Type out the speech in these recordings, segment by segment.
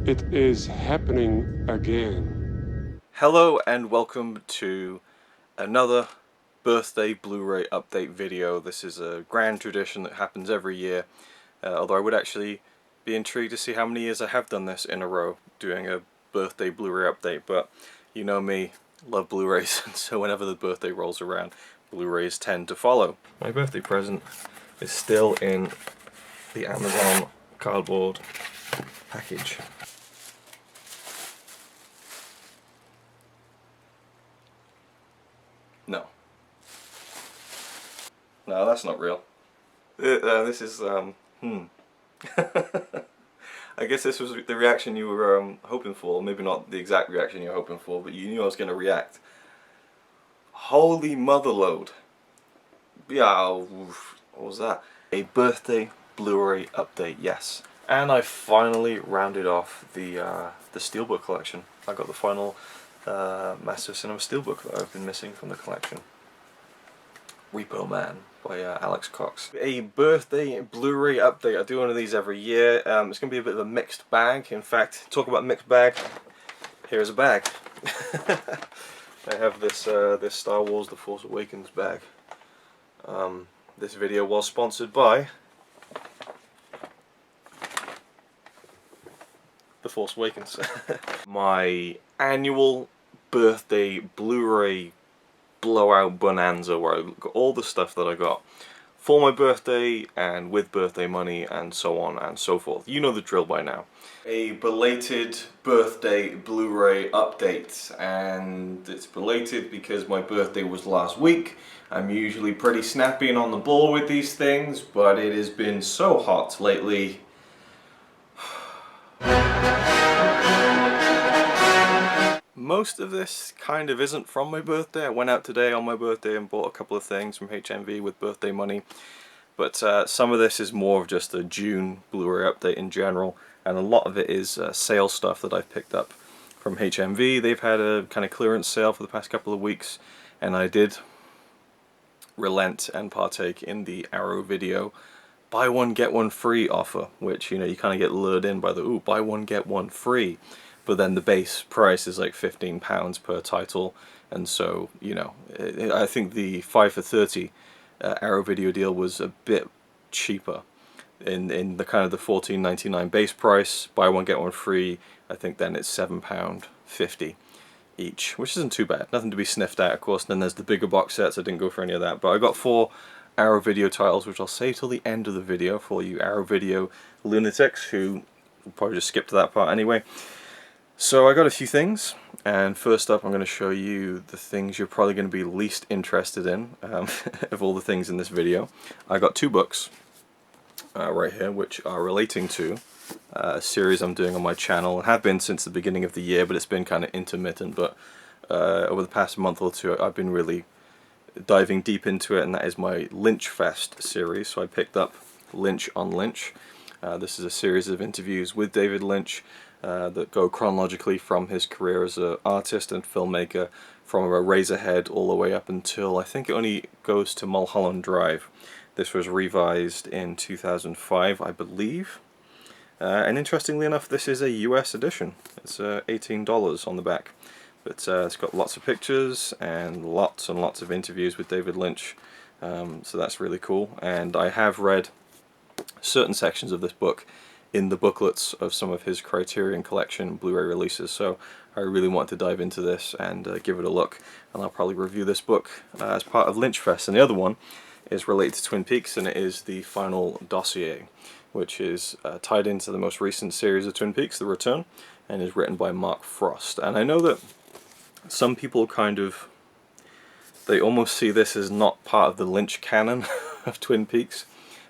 It is happening again. Hello and welcome to another birthday Blu-ray update video. This is a grand tradition that happens every year, although I would actually be intrigued to see how many years I have done this in a row, doing a birthday Blu-ray update, but you know me, love Blu-rays, and so whenever the birthday rolls around, Blu-rays tend to follow. My birthday present is still in the Amazon cardboard package. No, that's not real. This is, I guess this was the reaction you were hoping for. Maybe not the exact reaction you were hoping for, but you knew I was going to react. Holy motherload. Yeah, what was that? A birthday Blu-ray update, yes. And I finally rounded off the Steelbook collection. I got the final Master of Cinema Steelbook that I've been missing from the collection. Repo Man by Alex Cox. A birthday Blu-ray update. I do one of these every year. It's going to be a bit of a mixed bag. In fact, talk about mixed bag, here's a bag. I have this this Star Wars The Force Awakens bag. This video was sponsored by The Force Awakens. My annual birthday Blu-ray blowout bonanza where I got all the stuff that I got for my birthday and with birthday money and so on and so forth. You know the drill by now. A belated birthday Blu-ray update, and it's belated because my birthday was last week. I'm usually pretty snappy and on the ball with these things, but it has been so hot lately. Most of this kind of isn't from my birthday. I went out today on my birthday and bought a couple of things from HMV with birthday money. But some of this is more of just a June Blu-ray update in general. And a lot of it is sale stuff that I've picked up from HMV. They've had a kind of clearance sale for the past couple of weeks. And I did relent and partake in the Arrow Video buy one get one free offer. Which, you know, you kind of get lured in by the, ooh, buy one get one free. But then the base price is like £15 per title, and so, you know, I think the 5 for 30 Arrow Video deal was a bit cheaper in the kind of the $14.99 base price. Buy one get one free. I think then it's £7.50 each, which isn't too bad. Nothing to be sniffed at, of course. And then there's the bigger box sets. I didn't go for any of that, but I got 4 Arrow Video titles, which I'll save till the end of the video for you Arrow Video lunatics who will probably just skip to that part anyway. So I got a few things, and first up I'm going to show you the things you're probably going to be least interested in of all the things in this video. I got 2 books right here which are relating to a series I'm doing on my channel. It have been since the beginning of the year, but it's been kind of intermittent, but over the past month or two I've been really diving deep into it, and that is my Lynch Fest series. So I picked up Lynch on Lynch. This is a series of interviews with David Lynch that go chronologically from his career as an artist and filmmaker, from Razorhead all the way up until, I think it only goes to Mulholland Drive. This was revised in 2005, I believe. And interestingly enough, this is a US edition. It's $18 on the back. But it's got lots of pictures and lots of interviews with David Lynch. So that's really cool. And I have read certain sections of this book in the booklets of some of his Criterion Collection Blu-ray releases, so I really want to dive into this and give it a look, and I'll probably review this book as part of Lynch Fest. And the other one is related to Twin Peaks, and it is the final dossier, which is tied into the most recent series of Twin Peaks, The Return, and is written by Mark Frost. And I know that some people they almost see this as not part of the Lynch canon of Twin Peaks,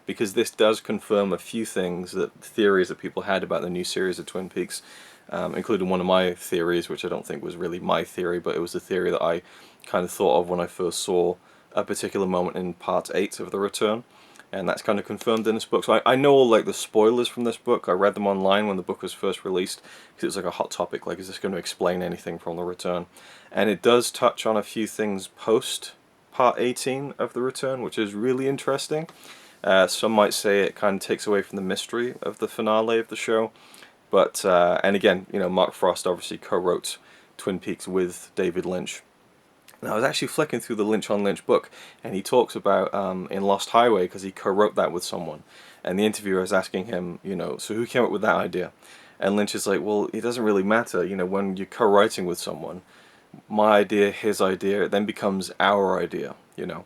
because this does confirm a few things, theories that people had about the new series of Twin Peaks, including one of my theories, which I don't think was really my theory, but it was the theory that I kind of thought of when I first saw a particular moment in Part 8 of The Return, and that's kind of confirmed in this book. So I know all like the spoilers from this book. I read them online when the book was first released, because it was like a hot topic, like is this going to explain anything from The Return? And it does touch on a few things post Part 18 of The Return, which is really interesting. Some might say it kind of takes away from the mystery of the finale of the show, But and again, you know, Mark Frost obviously co-wrote Twin Peaks with David Lynch. And I was actually flicking through the Lynch on Lynch book, and he talks about in Lost Highway, because he co-wrote that with someone, and the interviewer is asking him, you know, so who came up with that idea? And Lynch is like, well, it doesn't really matter, you know, when you're co-writing with someone, my idea, his idea, it then becomes our idea, you know.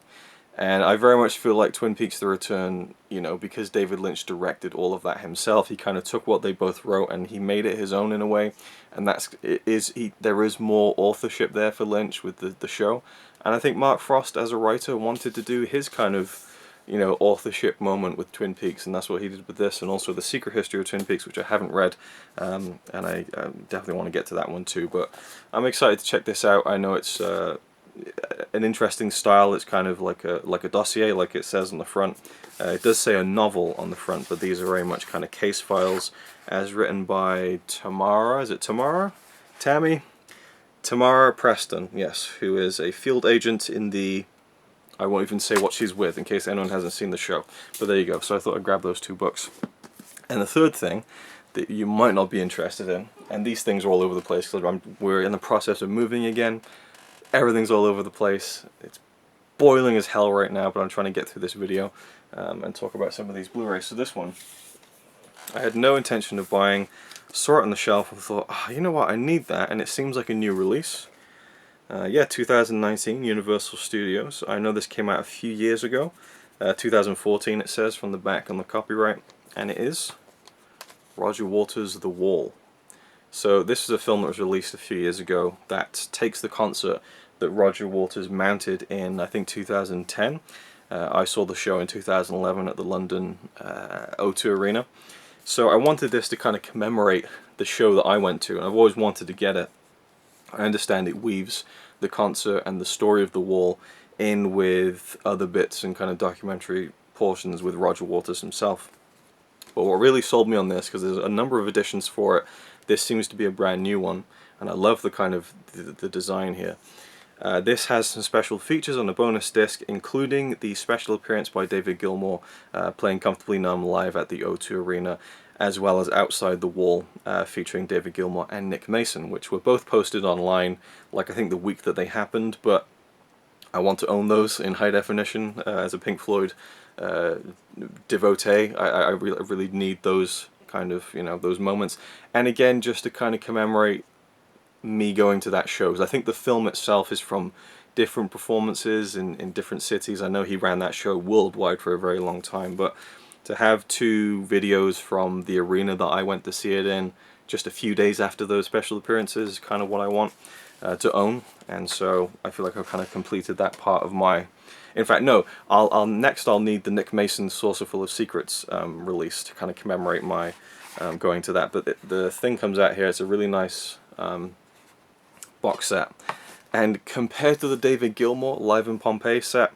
And I very much feel like Twin Peaks: The Return, you know, because David Lynch directed all of that himself, he kind of took what they both wrote and he made it his own in a way. And there is more authorship there for Lynch with the show. And I think Mark Frost, as a writer, wanted to do his kind of, you know, authorship moment with Twin Peaks, and that's what he did with this, and also The Secret History of Twin Peaks, which I haven't read, and I definitely want to get to that one too. But I'm excited to check this out. I know it's an interesting style. It's kind of like a dossier, like it says on the front. It does say a novel on the front, but these are very much kind of case files, as written by Tamara. Is it Tamara? Tammy? Tamara Preston, yes, who is a field agent in the... I won't even say what she's with in case anyone hasn't seen the show. But there you go. So I thought I'd grab those two books. And the third thing that you might not be interested in, and these things are all over the place because we're in the process of moving again. Everything's all over the place. It's boiling as hell right now, but I'm trying to get through this video and talk about some of these Blu-rays. So this one, I had no intention of buying. Saw it on the shelf and thought, oh, you know what, I need that, and it seems like a new release. Yeah, 2019, Universal Studios. I know this came out a few years ago. 2014 it says from the back on the copyright, and it is Roger Waters' The Wall. So this is a film that was released a few years ago that takes the concert that Roger Waters mounted in, I think, 2010. I saw the show in 2011 at the London O2 Arena. So I wanted this to kind of commemorate the show that I went to, and I've always wanted to get it. I understand it weaves the concert and the story of The Wall in with other bits and kind of documentary portions with Roger Waters himself. But what really sold me on this, because there's a number of editions for it, this seems to be a brand new one, and I love the kind of the design here. This has some special features on a bonus disc, including the special appearance by David Gilmour playing Comfortably Numb live at the O2 Arena, as well as Outside the Wall featuring David Gilmour and Nick Mason, which were both posted online, like I think the week that they happened, but I want to own those in high definition as a Pink Floyd devotee. I really need those kind of, you know, those moments. And again, just to kind of commemorate me going to that show, because I think the film itself is from different performances in different cities. I know he ran that show worldwide for a very long time, but to have two videos from the arena that I went to see it in just a few days after those special appearances is kind of what I want to own. And so I feel like I've kind of completed that part of my... In fact, no, next I'll need the Nick Mason Saucer Full of Secrets release to kind of commemorate my going to that. But the thing comes out here, it's a really nice box set. And compared to the David Gilmour Live in Pompeii set,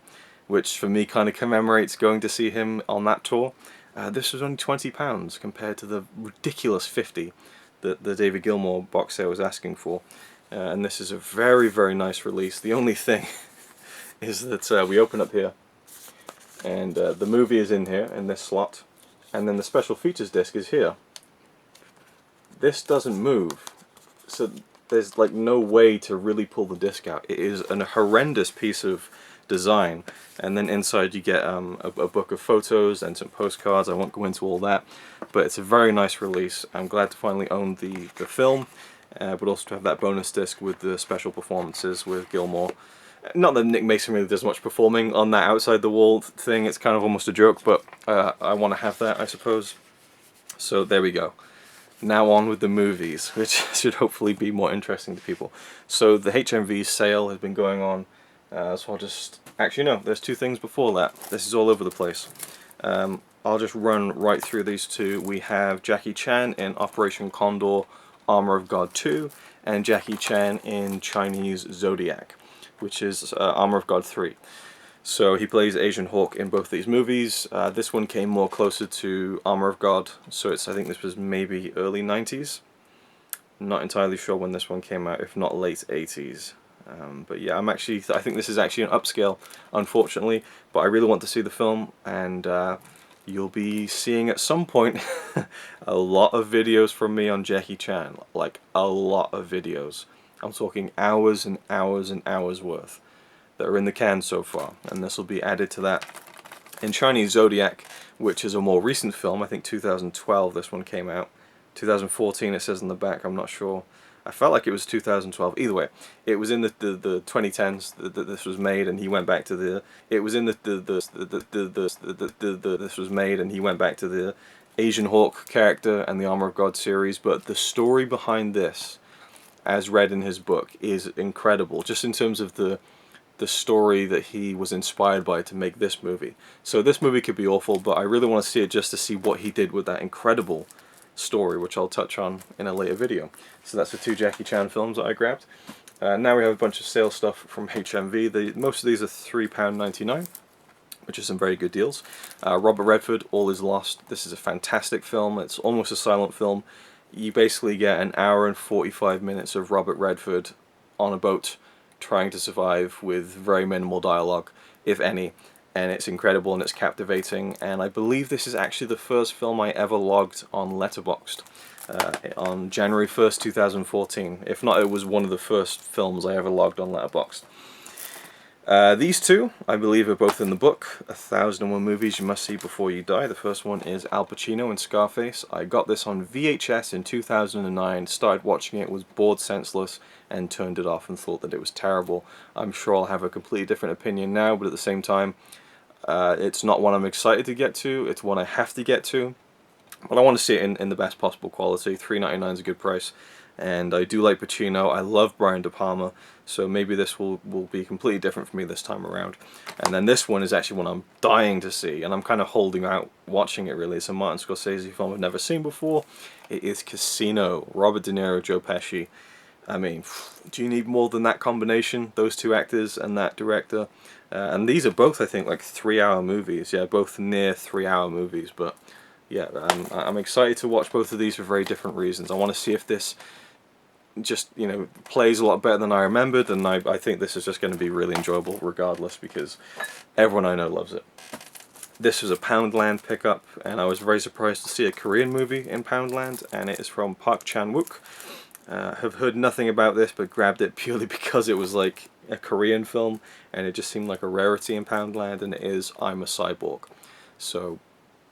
which for me kind of commemorates going to see him on that tour, this was only £20 compared to the ridiculous $50 that the David Gilmour box set was asking for. And this is a very, very nice release. The only thing is that we open up here, and the movie is in here, in this slot, and then the special features disc is here. This doesn't move, so there's like no way to really pull the disc out. It is a horrendous piece of design, and then inside you get a book of photos and some postcards. I won't go into all that, but it's a very nice release. I'm glad to finally own the film, but also to have that bonus disc with the special performances with Gilmour. Not that Nick Mason really does much performing on that Outside the Wall thing, it's kind of almost a joke, but I want to have that, I suppose. So there we go. Now on with the movies, which should hopefully be more interesting to people. So the HMV sale has been going on, so I'll just... Actually no, there's two things before that. This is all over the place. I'll just run right through these two. We have Jackie Chan in Operation Condor, Armor of God 2, and Jackie Chan in Chinese Zodiac, which is Armor of God 3. So he plays Asian Hawk in both these movies. This one came more closer to Armor of God, so I think this was maybe early 90s. Not entirely sure when this one came out, if not late 80s. But yeah, I think this is actually an upscale, unfortunately, but I really want to see the film, and you'll be seeing at some point a lot of videos from me on Jackie Chan, like a lot of videos. I'm talking hours and hours and hours worth that are in the can so far, and this will be added to that. In Chinese Zodiac, which is a more recent film, I think 2012 this one came out. 2014 it says on the back, I'm not sure. I felt like it was 2012. Either way, it was in the 2010s that this was made, and he went back to the. It was in this was made, and he went back to the Asian Hawk character and the Armor of God series. But the story behind this, as read in his book, is incredible. Just in terms of the story that he was inspired by to make this movie. So this movie could be awful, but I really want to see it just to see what he did with that incredible story, which I'll touch on in a later video. So that's the 2 Jackie Chan films that I grabbed. Now we have a bunch of sale stuff from HMV. Most of these are £3.99, which is some very good deals. Robert Redford, All Is Lost. This is a fantastic film. It's almost a silent film. You basically get an hour and 45 minutes of Robert Redford on a boat trying to survive with very minimal dialogue, if any, and it's incredible and it's captivating. And I believe this is actually the first film I ever logged on Letterboxd on January 1st, 2014. If not, it was one of the first films I ever logged on Letterboxd. These two, I believe, are both in the book, 1001 Movies You Must See Before You Die. The first one is Al Pacino in Scarface. I got this on VHS in 2009, started watching it, was bored senseless, and turned it off and thought that it was terrible. I'm sure I'll have a completely different opinion now, but at the same time, it's not one I'm excited to get to, it's one I have to get to. But I want to see it in the best possible quality. $3.99 is a good price. And I do like Pacino. I love Brian De Palma, so maybe this will be completely different for me this time around. And then this one is actually one I'm dying to see, and I'm kind of holding out watching it really. It's a Martin Scorsese film I've never seen before. It is Casino. Robert De Niro, Joe Pesci. I mean, do you need more than that combination? Those two actors and that director. And these are both, I think, like 3-hour movies. Yeah, both near 3-hour movies. But yeah, I'm excited to watch both of these for very different reasons. I want to see if this just, you know, plays a lot better than I remembered, and I think this is just going to be really enjoyable regardless, because everyone I know loves it. This was a Poundland pickup, and I was very surprised to see a Korean movie in Poundland, and it is from Park Chan-wook. Have heard nothing about this, but grabbed it purely because it was like a Korean film, and it just seemed like a rarity in Poundland, and it is I'm a Cyborg. So,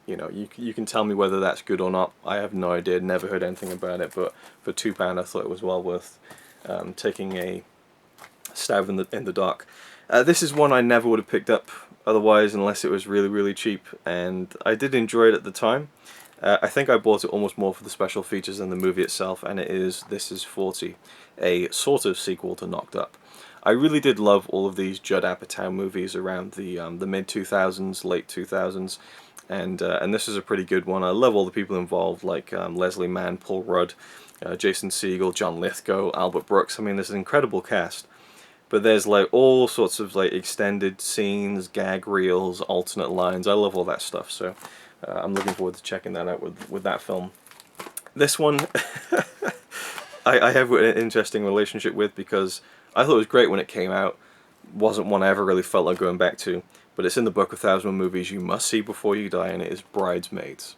you know, you can tell me whether that's good or not. I have no idea, never heard anything about it, but for £2 I thought it was well worth taking a stab in the dark. This is one I never would have picked up otherwise unless it was really, really cheap, and I did enjoy it at the time. I think I bought it almost more for the special features than the movie itself, and it is This Is 40, a sort of sequel to Knocked Up. I really did love all of these Judd Apatow movies around the mid-2000s, late 2000s, and this is a pretty good one. I love all the people involved, like Leslie Mann, Paul Rudd, Jason Segel, John Lithgow, Albert Brooks. I mean, there's an incredible cast. But there's like all sorts of like extended scenes, gag reels, alternate lines. I love all that stuff, so I'm looking forward to checking that out with that film. This one I have an interesting relationship with, because I thought it was great when it came out. Wasn't one I ever really felt like going back to. But it's in the book of 1001 Movies You Must See Before You Die, and it is Bridesmaids.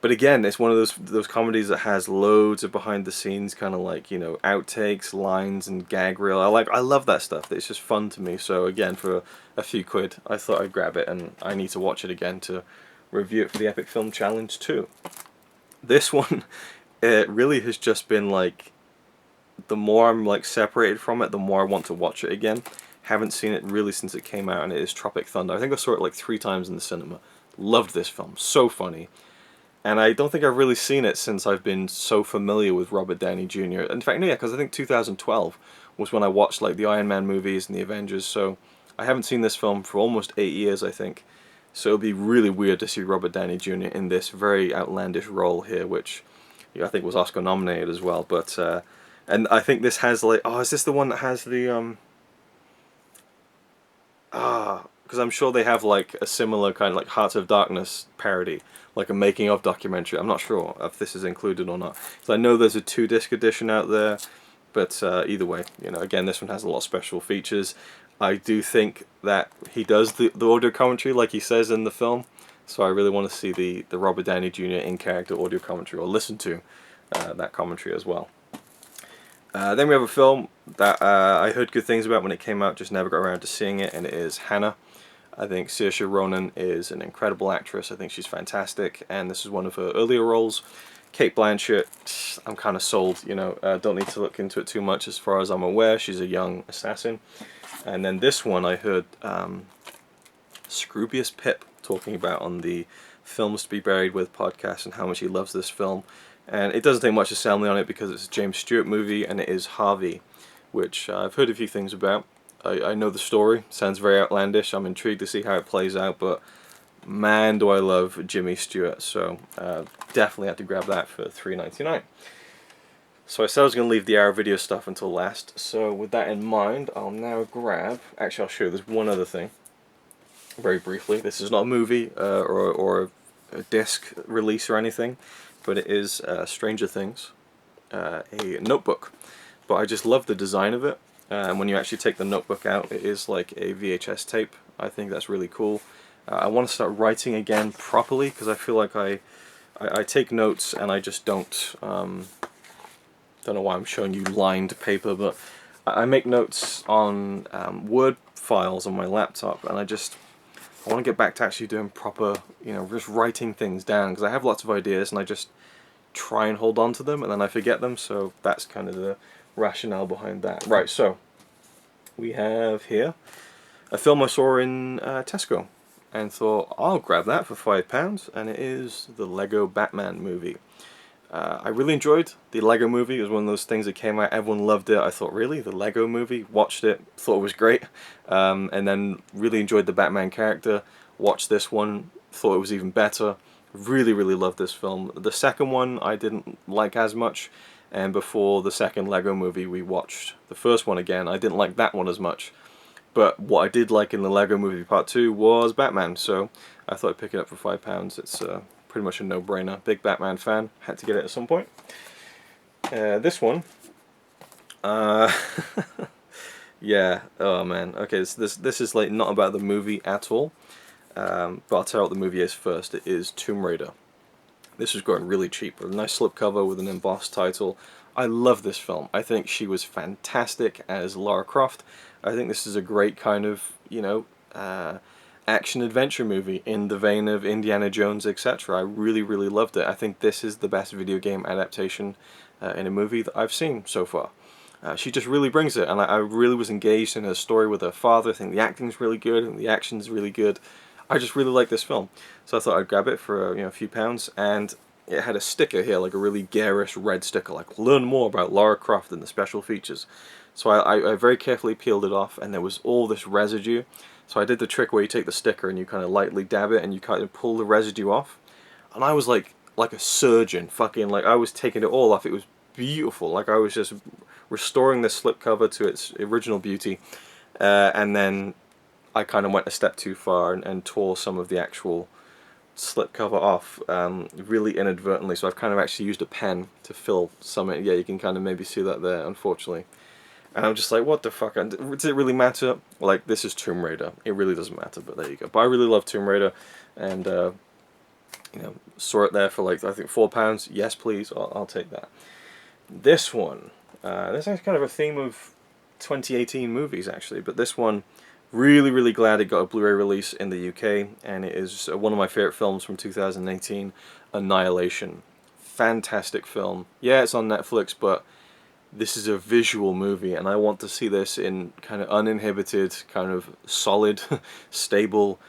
But again, it's one of those comedies that has loads of behind the scenes kind of like, you know, outtakes, lines, and gag reel. I love that stuff. It's just fun to me. So again, for a few quid, I thought I'd grab it, and I need to watch it again to review it for the Epic Film Challenge too. This one, it really has just been like, the more I'm like separated from it, the more I want to watch it again. Haven't seen it really since it came out, and it is Tropic Thunder. I think I saw it like 3 times in the cinema. Loved this film. So funny. And I don't think I've really seen it since I've been so familiar with Robert Downey Jr. In fact, no, yeah, because I think 2012 was when I watched like the Iron Man movies and the Avengers, so I haven't seen this film for almost 8 years, I think. So it'll be really weird to see Robert Downey Jr. in this very outlandish role here, which, yeah, I think was Oscar nominated as well. But and I think this has like, oh, is this the one that has the because I'm sure they have like a similar kind of like Hearts of Darkness parody, like a making of documentary. I'm not sure if this is included or not. So I know there's a 2-disc edition out there, but either way, you know, again, this one has a lot of special features. I do think that he does the audio commentary like he says in the film, So I really want to see the Robert Downey Jr. in character audio commentary, or listen to that commentary as well. Then we have a film that I heard good things about when it came out, just never got around to seeing it, and it is Hannah. I think Saoirse Ronan is an incredible actress. I think she's fantastic, and this is one of her earlier roles. Cate Blanchett, I'm kind of sold, you know, don't need to look into it too much as far as I'm aware. She's a young assassin. And then this one I heard Scroobius Pip talking about on the Films to Be Buried With podcast and how much he loves this film. And it doesn't take much to sell me on it because it's a James Stewart movie, and it is Harvey, which I've heard a few things about. I know the story, sounds very outlandish, I'm intrigued to see how it plays out, but man do I love Jimmy Stewart, so definitely had to grab that for $3.99. So I said I was going to leave the Arrow video stuff until last, so with that in mind, I'll now grab, actually I'll show you, there's one other thing, very briefly. This is not a movie or a disc release or anything, but it is Stranger Things, a notebook. But I just love the design of it. And when you actually take the notebook out, it is like a VHS tape. I think that's really cool. I want to start writing again properly, because I feel like I take notes and I just don't know why I'm showing you lined paper, but I make notes on Word files on my laptop, and I want to get back to actually doing proper, you know, just writing things down, because I have lots of ideas and I just try and hold on to them and then I forget them, so that's kind of the rationale behind that. Right, so we have here a film I saw in Tesco and thought I'll grab that for £5, and it is the Lego Batman movie. I really enjoyed the Lego movie. It was one of those things that came out, everyone loved it. I thought, really? The Lego movie? Watched it, thought it was great, and then really enjoyed the Batman character. Watched this one, thought it was even better. Really, really loved this film. The second one I didn't like as much, and before the second Lego movie we watched the first one again. I didn't like that one as much, but what I did like in the Lego movie Part 2 was Batman, so I thought I'd pick it up for £5. It's pretty much a no-brainer. Big Batman fan, had to get it at some point. This one, yeah, oh man, okay, this is like not about the movie at all, but I'll tell you what the movie is first. It is Tomb Raider. This was gotten really cheap, with a nice slipcover with an embossed title. I love this film. I think she was fantastic as Lara Croft. I think this is a great kind of, you know, action-adventure movie in the vein of Indiana Jones, etc. I really, really loved it. I think this is the best video game adaptation in a movie that I've seen so far. She just really brings it, and I really was engaged in her story with her father. I think the acting's really good, and the action's really good. I just really like this film, so I thought I'd grab it for a few pounds, and it had a sticker here, like a really garish red sticker, like learn more about Lara Croft and the special features. So I very carefully peeled it off, and there was all this residue. So I did the trick where you take the sticker and you kind of lightly dab it and you kind of pull the residue off. And I was like a surgeon, fucking, like I was taking it all off. It was beautiful. Like I was just restoring this slipcover to its original beauty. And then I kind of went a step too far and tore some of the actual slipcover off, really inadvertently. So I've kind of actually used a pen to fill some. Yeah, you can kind of maybe see that there, unfortunately. And I'm just like, what the fuck? Does it really matter? Like, this is Tomb Raider. It really doesn't matter, but there you go. But I really love Tomb Raider, and you know, saw it there for like, I think £4. Yes, please, I'll take that. This one, this is kind of a theme of 2018 movies, actually, but this one, really, really glad it got a Blu-ray release in the UK, and it is one of my favorite films from 2018, Annihilation. Fantastic film. Yeah, it's on Netflix, but this is a visual movie, and I want to see this in kind of uninhibited, kind of solid, stable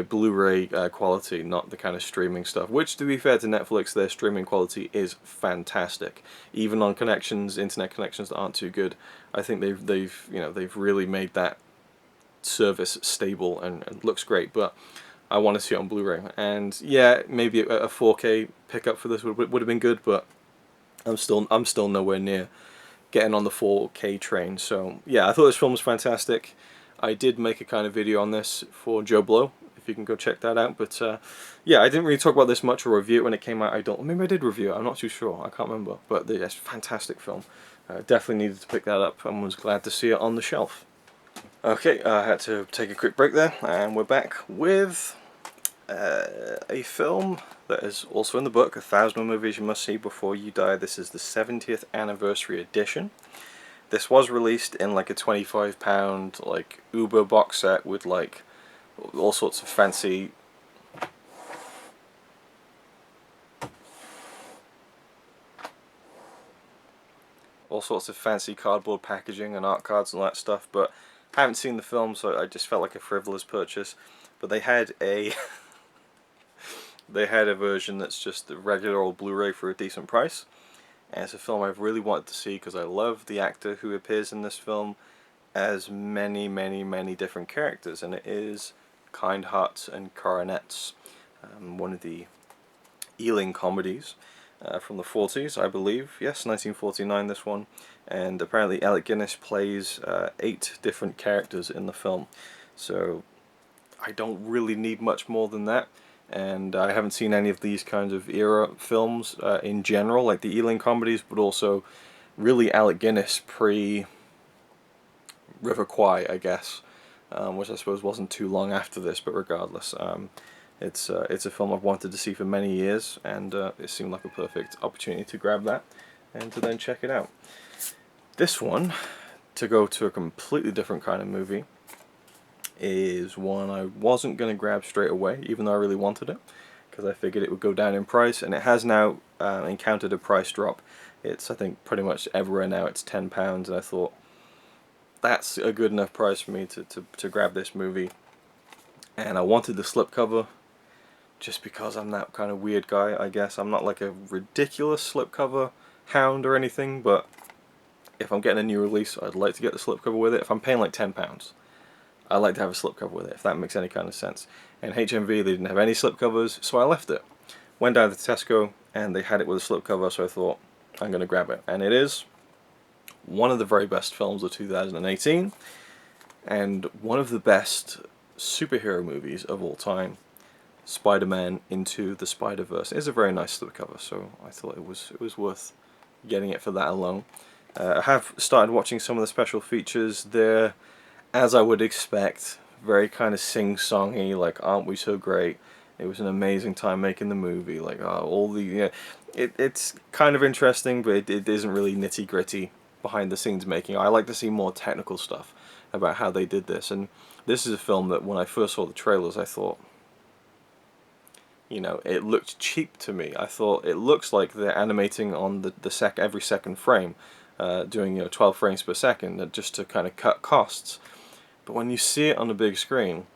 Blu-ray quality, not the kind of streaming stuff. Which, to be fair to Netflix, their streaming quality is fantastic. Even on connections, internet connections that aren't too good, I think they've really made that service stable and looks great. But I want to see it on Blu-ray, and yeah, maybe a 4K pickup for this would have been good, but I'm still nowhere near getting on the 4K train. So yeah, I thought this film was fantastic. I did make a kind of video on this for Joe Blow, if you can go check that out. But yeah, I didn't really talk about this much or review it when it came out. Maybe I did review it, I'm not too sure, I can't remember. But it's a fantastic film. Definitely needed to pick that up and was glad to see it on the shelf. Okay, I had to take a quick break there, and we're back with A film that is also in the book, 1,000 Movies You Must See Before You Die. This is the 70th anniversary edition. This was released in like a £25 like Uber box set with like all sorts of fancy cardboard packaging and art cards and all that stuff, but I haven't seen the film, so I just felt like a frivolous purchase. But they had a they had a version that's just the regular old Blu-ray for a decent price, and it's a film I've really wanted to see because I love the actor who appears in this film as many different characters, and it is Kind Hearts and Coronets, one of the Ealing comedies from the 40s, I believe. Yes, 1949 this one. And apparently Alec Guinness plays 8 different characters in the film. So I don't really need much more than that. And I haven't seen any of these kinds of era films in general, like the Ealing comedies, but also really Alec Guinness pre River Kwai, I guess, which I suppose wasn't too long after this, but regardless. It's a film I've wanted to see for many years, and it seemed like a perfect opportunity to grab that and to then check it out. This one, to go to a completely different kind of movie, is one I wasn't going to grab straight away, even though I really wanted it, because I figured it would go down in price, and it has now encountered a price drop. It's, I think, pretty much everywhere now it's £10, and I thought, that's a good enough price for me to grab this movie. And I wanted the slipcover, just because I'm that kind of weird guy, I guess. I'm not like a ridiculous slipcover hound or anything, but if I'm getting a new release, I'd like to get the slipcover with it. If I'm paying like £10, I like to have a slipcover with it, if that makes any kind of sense. And HMV, they didn't have any slipcovers, so I left it. Went down to Tesco, and they had it with a slipcover, so I thought, I'm going to grab it. And it is one of the very best films of 2018, and one of the best superhero movies of all time. Spiderman Into the Spiderverse. It is a very nice slipcover, so I thought it was worth getting it for that alone. I have started watching some of the special features. They're, as I would expect, very kind of sing-songy, like aren't we so great, it was an amazing time making the movie, like all the, yeah, it's kind of interesting, but it isn't really nitty-gritty behind the scenes making. I like to see more technical stuff about how they did this, and this is a film that when I first saw the trailers I thought, you know, it looked cheap to me. I thought it looks like they're animating on every second frame, doing 12 frames per second, just to kind of cut costs. But when you see it on the big screen,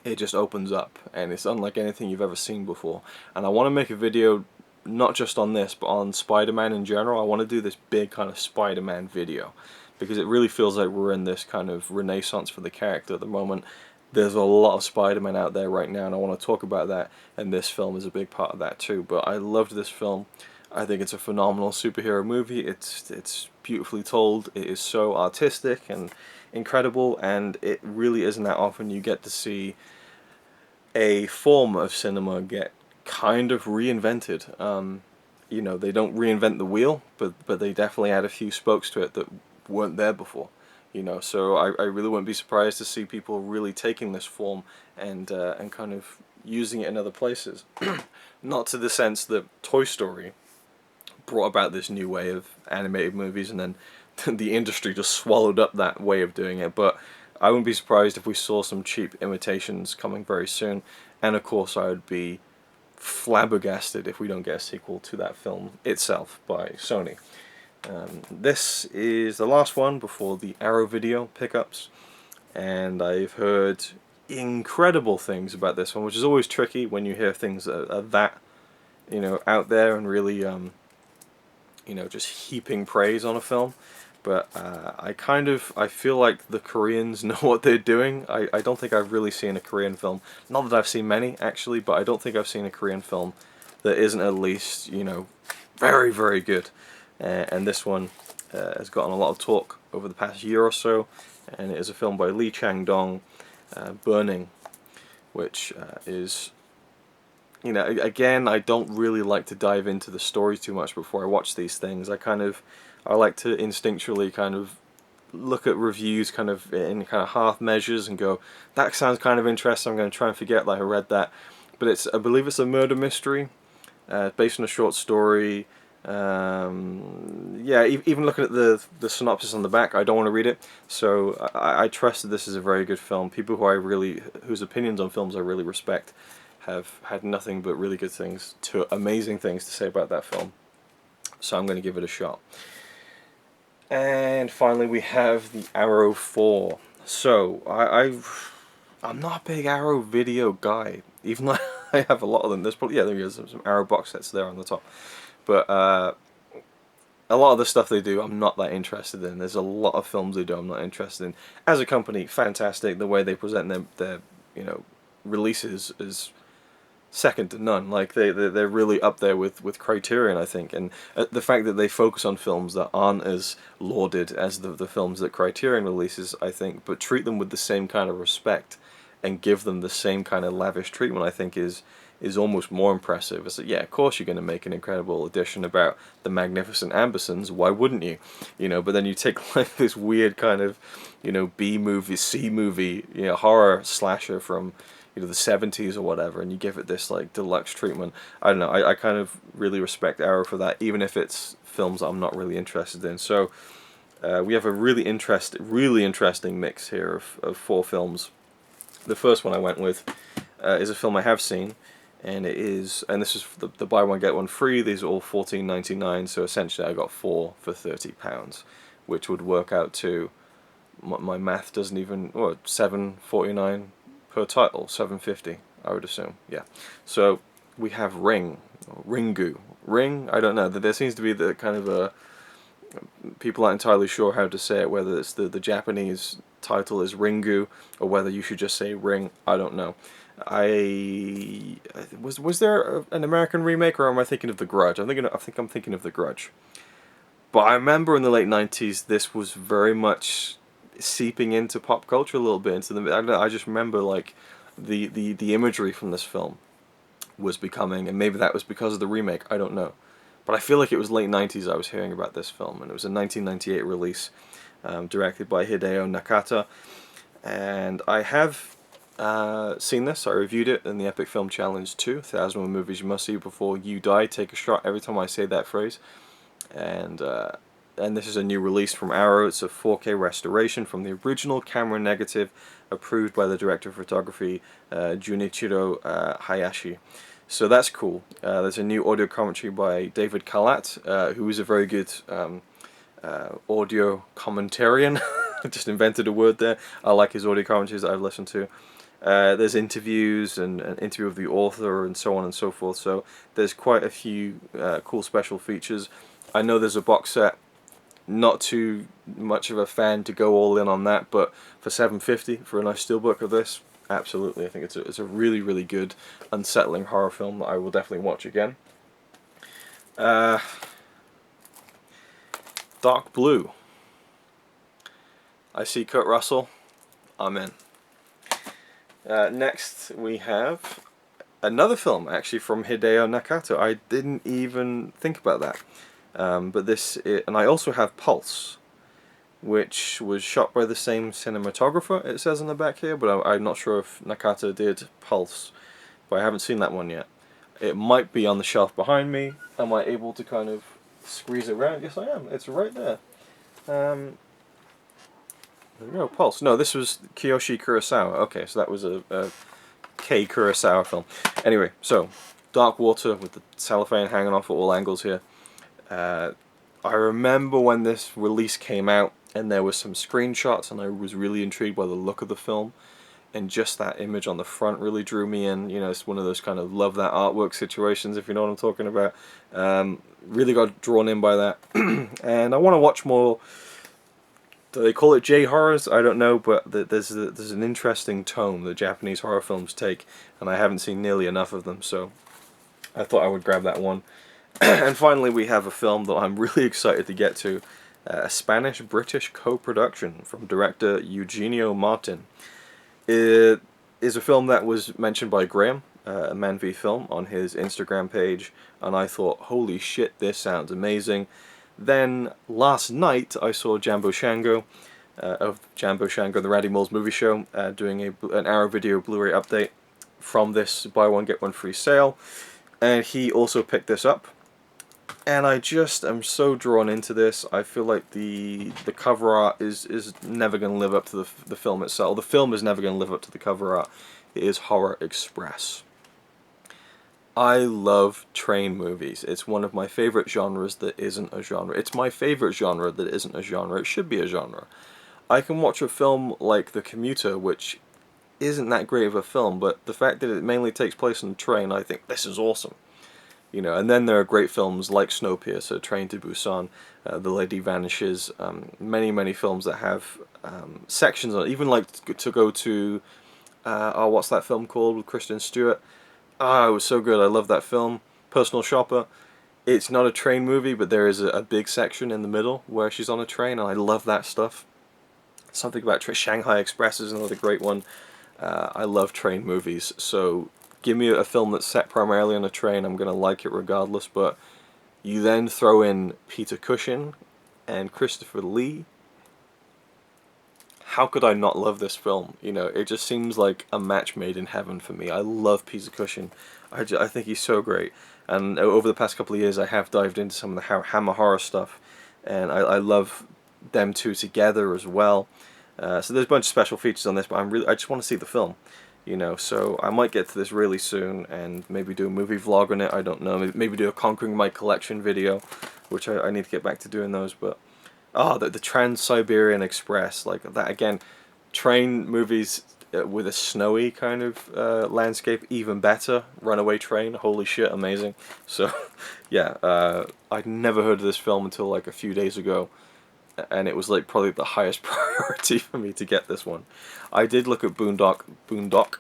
it just opens up, and it's unlike anything you've ever seen before. And I want to make a video not just on this, but on Spider-Man in general. I want to do this big kind of Spider-Man video, because it really feels like we're in this kind of renaissance for the character at the moment. There's a lot of Spider-Man out there right now, and I want to talk about that, and this film is a big part of that too. But I loved this film. I think it's a phenomenal superhero movie. It's beautifully told. It is so artistic and incredible, and it really isn't that often you get to see a form of cinema get kind of reinvented. You know, they don't reinvent the wheel, but they definitely add a few spokes to it that weren't there before. You know, so I really wouldn't be surprised to see people really taking this form and kind of using it in other places. Not to the sense that Toy Story brought about this new way of animated movies and then the industry just swallowed up that way of doing it, but I wouldn't be surprised if we saw some cheap imitations coming very soon, and of course I would be flabbergasted if we don't get a sequel to that film itself by Sony. This is the last one before the Arrow video pickups, and I've heard incredible things about this one, which is always tricky when you hear things that are that, you know, out there and really, you know, just heaping praise on a film. But I feel like the Koreans know what they're doing. I don't think I've really seen a Korean film, not that I've seen many actually, but I don't think I've seen a Korean film that isn't at least, you know, very good. And this one has gotten a lot of talk over the past year or so, and it is a film by Lee Chang-dong, Burning, which is, you know, again, I don't really like to dive into the story too much before I watch these things. I like to instinctually kind of look at reviews kind of in kind of half measures and go, that sounds kind of interesting, I'm going to try and forget like I read that. But I believe it's a murder mystery based on a short story. Yeah, even looking at the synopsis on the back, I don't want to read it. So I trust that this is a very good film. People whose opinions on films I really respect have had nothing but really good things, amazing things to say about that film. So I'm going to give it a shot. And finally we have the Arrow 4. So I'm not a big Arrow video guy, even though I have a lot of them. There's probably, yeah, there is some Arrow box sets there on the top. But a lot of the stuff they do I'm not that interested in. There's a lot of films they do I'm not interested in. As a company, fantastic. The way they present their releases is second to none. Like they're really up there with Criterion, I think, and the fact that they focus on films that aren't as lauded as the films that Criterion releases, I think, but treat them with the same kind of respect and give them the same kind of lavish treatment, I think is almost more impressive. It's like, yeah, of course you're going to make an incredible edition about the Magnificent Ambersons, why wouldn't you? But then you take like this weird kind of, B movie, C movie, horror slasher from the 70s or whatever, and you give it this like deluxe treatment. I don't know, I kind of really respect Arrow for that, even if it's films that I'm not really interested in. So we have a really interesting mix here of 4 films. The first one I went with is a film I have seen, and this is the buy one get one free. These are all $14.99, so essentially I got 4 for £30, which would work out to, my math doesn't even, $7.49 per title, $7.50 I would assume. Yeah. So we have Ring, or Ringu. Ring, I don't know. There seems to be the kind of people aren't entirely sure how to say it, whether it's the Japanese title is Ringu or whether you should just say Ring. I don't know. Was there an American remake, or am I thinking of The Grudge? I think I'm thinking of The Grudge. But I remember in the late 90s this was very much seeping into pop culture a little bit. I just remember like the imagery from this film was becoming, and maybe that was because of the remake, I don't know. But I feel like it was late 90s I was hearing about this film, and it was a 1998 release, directed by Hideo Nakata. And I have seen this. I reviewed it in the Epic Film Challenge 2, 1001 Movies You Must See Before You Die. Take a shot every time I say that phrase. And this is a new release from Arrow. It's a 4K restoration from the original camera negative, approved by the director of photography, Junichiro Hayashi. So that's cool. There's a new audio commentary by David Kalat, who is a very good audio commentarian. I just invented a word there. I like his audio commentaries that I've listened to. There's interviews and an interview of the author and so on and so forth. So there's quite a few cool special features. I know there's a box set. Not too much of a fan to go all in on that, but for $7.50 for a nice steelbook of this, absolutely. I think it's a really, really good, unsettling horror film that I will definitely watch again. Dark Blue. I see Kurt Russell. I'm in. Next we have another film actually from Hideo Nakata. I didn't even think about that. But and I also have Pulse, which was shot by the same cinematographer, it says on the back here, but I'm not sure if Nakata did Pulse, but I haven't seen that one yet. It might be on the shelf behind me. Am I able to kind of squeeze it around? Yes, I am. It's right there. There we go, Pulse. No, this was Kiyoshi Kurosawa. Okay, so that was a Kei Kurosawa film. Anyway, so Dark Water with the cellophane hanging off at all angles here. I remember when this release came out and there were some screenshots, and I was really intrigued by the look of the film, and just that image on the front really drew me in. It's one of those kind of love that artwork situations, if you know what I'm talking about. Really got drawn in by that. And I want to watch more. Do they call it J-horrors? I don't know, but there's an interesting tone that Japanese horror films take, and I haven't seen nearly enough of them, so I thought I would grab that one. And finally we have a film that I'm really excited to get to, a Spanish-British co-production from director Eugenio Martin. It is a film that was mentioned by Graham, a Man v Film, on his Instagram page, and I thought, holy shit, this sounds amazing. Then last night I saw Jambo Shango, of Jambo Shango and the Randy Moles movie show, doing an hour video Blu-ray update from this buy one get one free sale, and he also picked this up, and I just am so drawn into this. I feel like the cover art is never going to live up to the film itself. The film is never going to live up to the cover art. It is Horror Express. I love train movies. It's one of my favorite genres that isn't a genre. It's my favorite genre that isn't a genre. It should be a genre. I can watch a film like The Commuter, which isn't that great of a film, but the fact that it mainly takes place on a train, I think this is awesome. You know, and then there are great films like Snowpiercer, Train to Busan, The Lady Vanishes, many films that have sections on it. Even like to go to, what's that film called with Kristen Stewart? Ah, it was so good. I love that film. Personal Shopper. It's not a train movie, but there is a big section in the middle where she's on a train, and I love that stuff. Something about Shanghai Express is another great one. I love train movies, so give me a film that's set primarily on a train, I'm going to like it regardless, but you then throw in Peter Cushing and Christopher Lee. How could I not love this film? You know, it just seems like a match made in heaven for me. I love Peter Cushing. I think he's so great. And over the past couple of years, I have dived into some of the Hammer horror stuff, and I love them two together as well. So there's a bunch of special features on this, but I just want to see the film. You know, so I might get to this really soon and maybe do a movie vlog on it. I don't know. Maybe do a Conquering My Collection video, which I need to get back to doing those. But the Trans-Siberian Express, like that again, train movies with a snowy kind of landscape, even better. Runaway Train, holy shit, amazing. So yeah, I'd never heard of this film until like a few days ago, and it was like probably the highest priority for me to get this one. I did look at Boondock.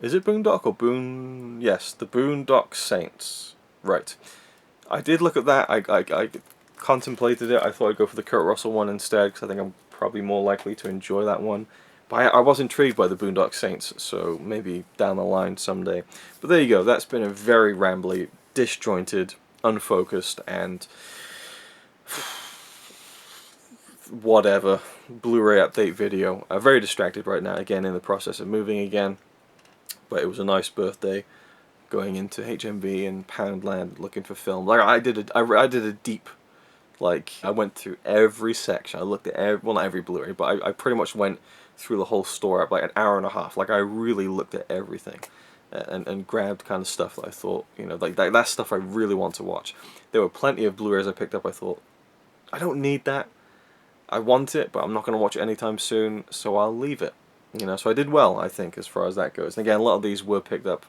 Is it Boondock or Boon? Yes, the Boondock Saints. Right. I did look at that. I contemplated it. I thought I'd go for the Kurt Russell one instead, because I think I'm probably more likely to enjoy that one. But I was intrigued by the Boondock Saints, so maybe down the line someday. But there you go. That's been a very rambly, disjointed, unfocused, and whatever Blu-ray update video. I'm very distracted right now, again in the process of moving again, but it was a nice birthday going into HMV and Poundland looking for film. Like I did a deep, like I went through every section. I looked at well, not every Blu-ray, but I pretty much went through the whole store at like an hour and a half. Like I really looked at everything and grabbed kind of stuff that I thought, you know, like that's stuff I really want to watch. There were plenty of Blu-rays I picked up. I thought, I don't need that. I want it, but I'm not going to watch it anytime soon, so I'll leave it. You know, so I did well, I think, as far as that goes. And again, a lot of these were picked up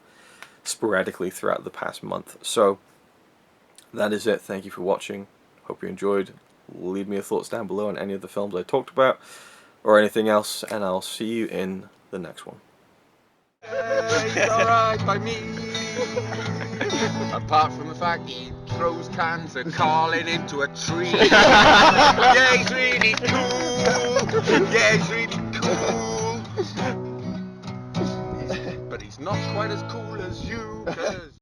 sporadically throughout the past month. So that is it. Thank you for watching. Hope you enjoyed. Leave me your thoughts down below on any of the films I talked about or anything else, and I'll see you in the next one. It's alright by me. Apart from the fact he throws cans and calling into a tree. Yeah, he's really cool. Yeah, he's really cool. But he's not quite as cool as you.